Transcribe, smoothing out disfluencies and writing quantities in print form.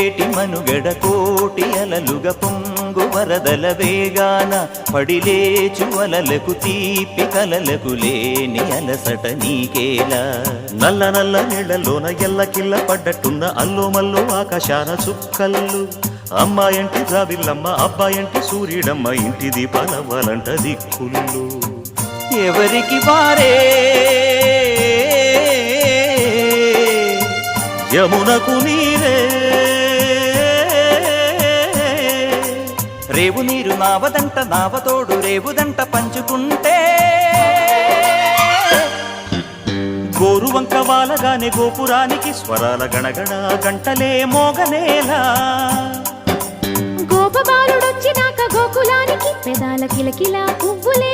పొంగేటి మనుగడ కోటి అలలుగ పొంగు వరదల వేగాన పడిలేచు అలలకు తీపి కలలకు లేని అలసట నీకేలా నల్ల నల్ల నీళ్లలోన ఎల్లకిల్ల పడ్డట్టున్న అల్లో మల్లో ఆకాశాన చుక్కల్లు అమ్మాయంటి జాబిల్లమ్మ అబ్బాయంటి సూర్యుడమ్మ ఇంటి దీపాలవ్వాలంట దిక్కుళ్ళు ఎవరికి వారే యమునకు నీరే రేవు నీరు నావదంట నావతోడు రేవుదంట పంచుకుంటే గోరువంక వాలగానే గోపురానికి స్వరాల గణగణ గంటలే మోగనేలా గోపబాలుడొచ్చినాక గోకులానికి పెదాల కిలకిలా పువ్వులే